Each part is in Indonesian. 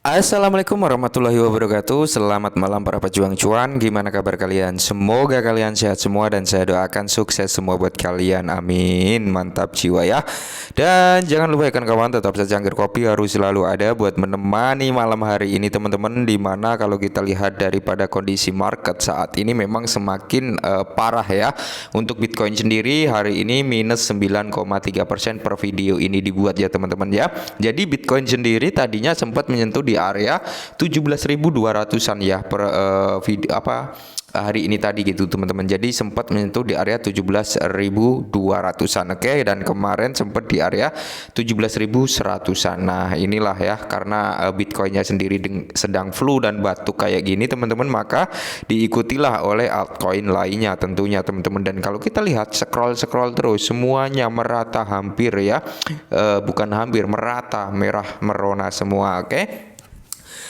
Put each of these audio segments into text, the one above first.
Assalamualaikum warahmatullahi wabarakatuh. Selamat malam para pejuang cuan. Gimana kabar kalian? Semoga kalian sehat semua dan saya doakan sukses semua buat kalian. Amin. Mantap jiwa ya. Dan jangan lupa ya kawan tetap saja cangkir kopi harus selalu ada buat menemani malam hari ini teman-teman. Dimana kalau kita lihat daripada kondisi market saat ini memang semakin parah ya. Untuk Bitcoin sendiri hari ini minus 9,3% per video ini dibuat ya teman-teman ya. Jadi Bitcoin sendiri tadinya sempat menyentuh di area 17.200-an ya per video hari ini tadi gitu teman-teman. Jadi sempat menyentuh di area 17.200-an. Oke, dan kemarin sempat di area 17.100-an. Nah, inilah ya karena Bitcoinnya sendiri sedang flu dan batuk kayak gini teman-teman, maka diikutilah oleh altcoin lainnya tentunya teman-teman. Dan kalau kita lihat scroll terus semuanya merata hampir ya. Bukan hampir, merata merah merona semua. Oke.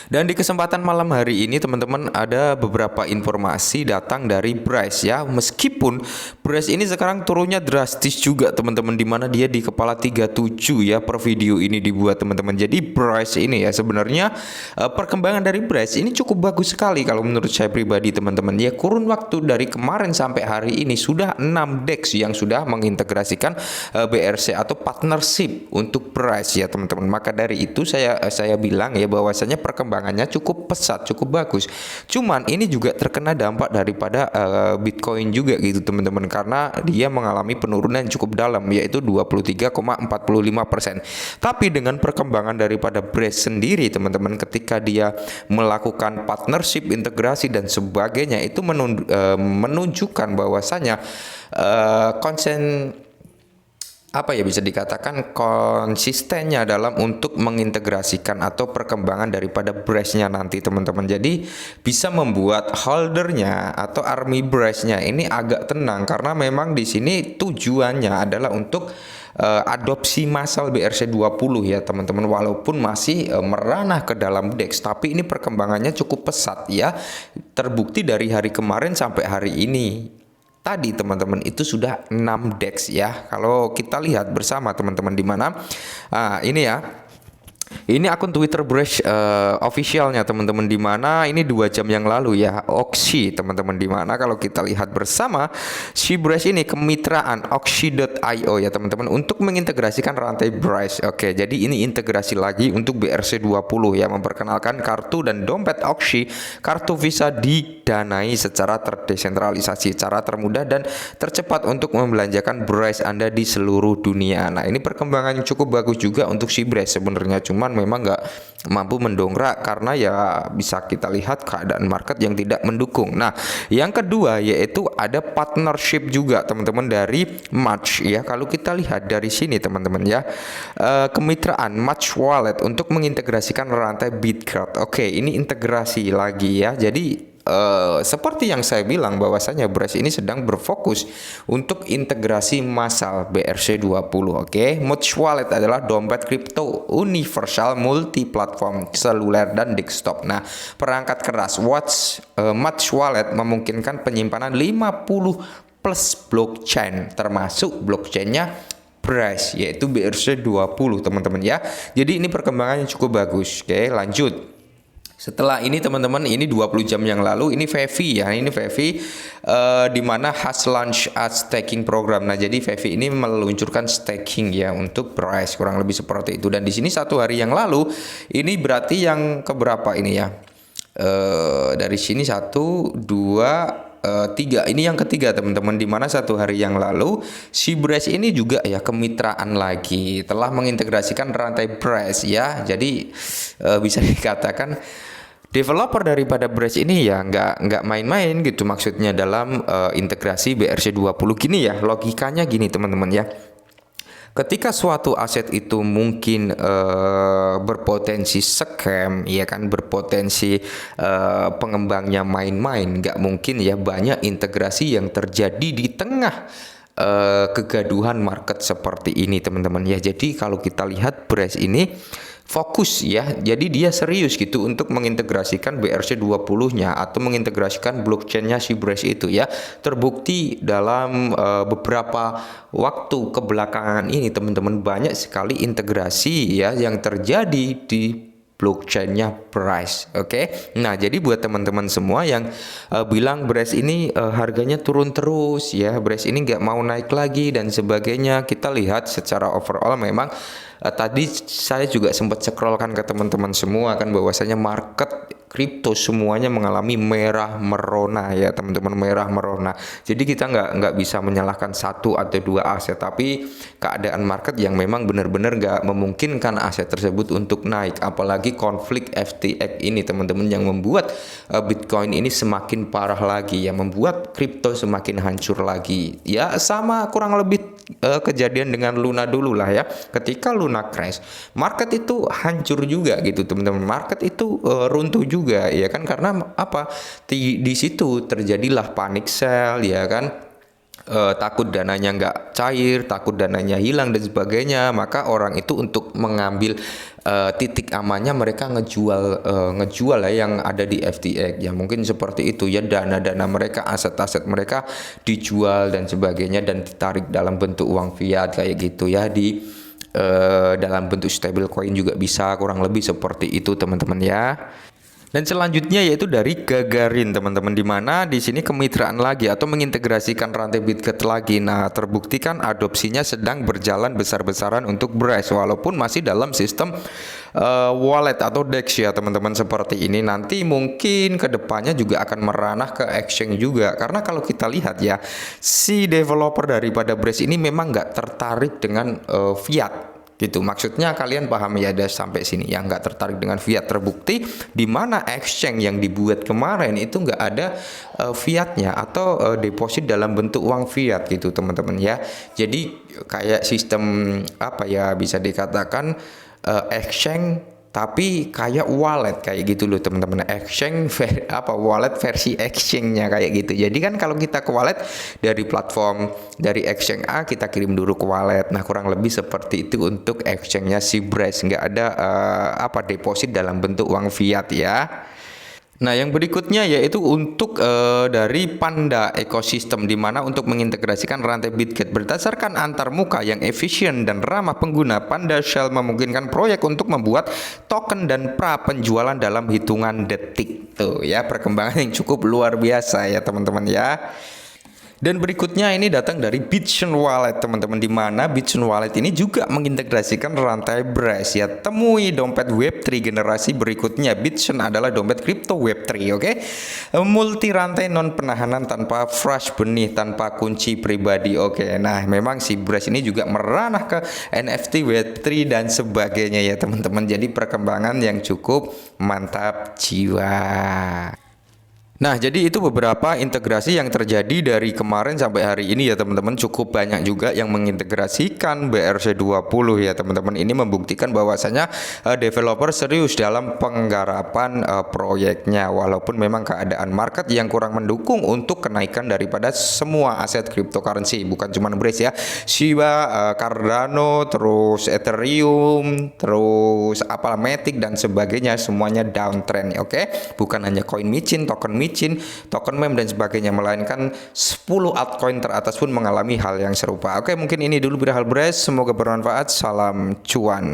Dan di kesempatan malam hari ini teman-teman ada beberapa informasi datang dari Bryce ya. Meskipun Bryce ini sekarang turunnya drastis juga teman-teman, dimana dia di kepala 37 ya per video ini dibuat teman-teman. Jadi Bryce ini ya sebenarnya perkembangan dari Bryce ini cukup bagus sekali kalau menurut saya pribadi teman-teman. Ya kurun waktu dari kemarin sampai hari ini sudah 6 DEX yang sudah mengintegrasikan BRC atau partnership untuk Bryce ya teman-teman. Maka dari itu saya bilang ya bahwasanya perkembangannya cukup pesat, cukup bagus. Cuman ini juga terkena dampak daripada Bitcoin juga gitu teman-teman, karena dia mengalami penurunan cukup dalam yaitu 23,45%. Tapi dengan perkembangan daripada Bryce sendiri teman-teman, ketika dia melakukan partnership, integrasi dan sebagainya, itu menunjukkan bahwasanya konsen bisa dikatakan konsistennya dalam untuk mengintegrasikan atau perkembangan daripada Bryce-nya nanti teman-teman. Jadi bisa membuat holdernya atau army Bryce-nya ini agak tenang, karena memang di sini tujuannya adalah untuk adopsi massal BRC20 ya teman-teman. Walaupun masih meranah ke dalam DEX, tapi ini perkembangannya cukup pesat ya. Terbukti dari hari kemarin sampai hari ini tadi teman-teman itu sudah 6 DEX ya. Kalau kita lihat bersama teman-teman di mana ini ya. Ini akun Twitter Bryce officialnya teman-teman, di mana ini 2 jam yang lalu ya, Oxy teman-teman, di mana kalau kita lihat bersama si Bryce ini kemitraan Oxy.io ya teman-teman untuk mengintegrasikan rantai Bryce. Oke, jadi ini integrasi lagi untuk BRC20 ya, memperkenalkan kartu dan dompet Oxy, kartu Visa didanai secara terdesentralisasi, cara termudah dan tercepat untuk membelanjakan Bryce Anda di seluruh dunia. Nah, ini perkembangan yang cukup bagus juga untuk si Bryce sebenarnya, cuman memang nggak mampu mendongkrak karena ya bisa kita lihat keadaan market yang tidak mendukung. Nah, yang kedua yaitu ada partnership juga teman-teman dari Match ya. Kalau kita lihat dari sini teman-teman ya, kemitraan Match Wallet untuk mengintegrasikan rantai Bitcard. Oke, ini integrasi lagi ya. Jadi seperti yang saya bilang bahwasanya Bryce ini sedang berfokus untuk integrasi massal BRC20. Oke, Match Wallet adalah dompet kripto universal multi-platform seluler dan desktop. Nah, perangkat keras Match Wallet memungkinkan penyimpanan 50 plus blockchain, termasuk blockchainnya Bryce yaitu BRC20 teman-teman ya. Jadi ini perkembangannya cukup bagus. Oke, lanjut. Setelah ini teman-teman, ini 20 jam yang lalu ini Fevi ya. Ini Fevi di mana has launch a staking program. Nah, jadi Fevi ini meluncurkan staking ya untuk Bryce, kurang lebih seperti itu. Dan di sini 1 hari yang lalu, ini berarti yang keberapa ini ya? Dari sini 1, 2, 3. Ini yang ketiga teman-teman, dimana 1 hari yang lalu si Bryce ini juga ya kemitraan lagi, telah mengintegrasikan rantai Bryce ya. Jadi bisa dikatakan developer daripada Bryce ini ya nggak main-main gitu maksudnya dalam integrasi BRC20 gini ya. Logikanya gini teman-teman ya. Ketika suatu aset itu mungkin berpotensi scam, ya kan, berpotensi pengembangnya main-main, nggak mungkin ya banyak integrasi yang terjadi di tengah kegaduhan market seperti ini teman-teman ya. Jadi kalau kita lihat Bryce ini fokus ya, jadi dia serius gitu untuk mengintegrasikan BRC20-nya atau mengintegrasikan blockchain-nya si Bryce itu ya. Terbukti dalam beberapa waktu kebelakangan ini teman-teman, banyak sekali integrasi ya yang terjadi di blockchainnya Braze. Oke. Nah, jadi buat teman-teman semua yang bilang Braze ini harganya turun terus ya, Braze ini nggak mau naik lagi dan sebagainya, kita lihat secara overall memang tadi saya juga sempat scrollkan ke teman-teman semua kan, bahwasanya market kripto semuanya mengalami merah merona ya teman-teman, merah merona. Jadi kita nggak bisa menyalahkan satu atau dua aset, tapi keadaan market yang memang benar-benar nggak memungkinkan aset tersebut untuk naik, apalagi konflik FTX ini teman-teman yang membuat Bitcoin ini semakin parah lagi, yang membuat kripto semakin hancur lagi. Ya sama kurang lebih kejadian dengan Luna dulu lah ya. Ketika Luna crash, market itu hancur juga gitu teman-teman. Market itu runtuh juga ya kan, karena apa? Di situ terjadilah panic sell ya kan. Takut dananya nggak cair, takut dananya hilang dan sebagainya, maka orang itu untuk mengambil titik amannya mereka ngejual ya yang ada di FTX ya, mungkin seperti itu ya, dana-dana mereka, aset-aset mereka dijual dan sebagainya dan ditarik dalam bentuk uang fiat kayak gitu ya, di dalam bentuk stable coin juga bisa, kurang lebih seperti itu teman-teman ya. Dan selanjutnya yaitu dari Gagarin teman-teman, di mana di sini kemitraan lagi atau mengintegrasikan rantai Bitget lagi. Nah, terbuktikan adopsinya sedang berjalan besar-besaran untuk Braze walaupun masih dalam sistem wallet atau DEX ya teman-teman seperti ini. Nanti mungkin kedepannya juga akan meranah ke exchange juga, karena kalau kita lihat ya, si developer daripada Braze ini memang nggak tertarik dengan fiat gitu. Maksudnya kalian paham ya, ada sampai sini yang nggak tertarik dengan fiat, terbukti di mana exchange yang dibuat kemarin itu nggak ada fiatnya atau deposit dalam bentuk uang fiat gitu teman-teman ya. Jadi kayak sistem apa ya, bisa dikatakan exchange tapi kayak wallet kayak gitu loh teman-teman. Exchange wallet versi exchange-nya kayak gitu. Jadi kan kalau kita ke wallet dari platform dari exchange A, kita kirim dulu ke wallet. Nah, kurang lebih seperti itu untuk exchange-nya si Braze, nggak ada deposit dalam bentuk uang fiat ya. Nah, yang berikutnya yaitu untuk dari Panda Ecosystem, di mana untuk mengintegrasikan rantai Bitget berdasarkan antarmuka yang efisien dan ramah pengguna, Panda Shell memungkinkan proyek untuk membuat token dan pra penjualan dalam hitungan detik. Tuh ya, perkembangan yang cukup luar biasa ya teman-teman ya. Dan berikutnya ini datang dari Bitchain Wallet teman-teman, di mana Bitchain Wallet ini juga mengintegrasikan rantai Braze ya. Temui dompet Web3 generasi berikutnya. Bitchain adalah dompet kripto Web3, oke? Multi rantai non penahanan tanpa fresh benih, tanpa kunci pribadi, oke? Nah, memang si Braze ini juga meranah ke NFT Web3 dan sebagainya ya teman-teman. Jadi perkembangan yang cukup mantap jiwa. Nah, jadi itu beberapa integrasi yang terjadi dari kemarin sampai hari ini ya teman-teman. Cukup banyak juga yang mengintegrasikan BRC20 ya teman-teman. Ini membuktikan bahwasanya developer serius dalam penggarapan proyeknya, walaupun memang keadaan market yang kurang mendukung untuk kenaikan daripada semua aset cryptocurrency, bukan cuma Braze ya, Shiba, Cardano, terus Ethereum, terus Matic dan sebagainya, semuanya downtrend, oke? Bukan hanya koin micin, token micin, token meme dan sebagainya, melainkan 10 altcoin teratas pun mengalami hal yang serupa. Oke, mungkin ini dulu berhal Braze, semoga bermanfaat. Salam cuan.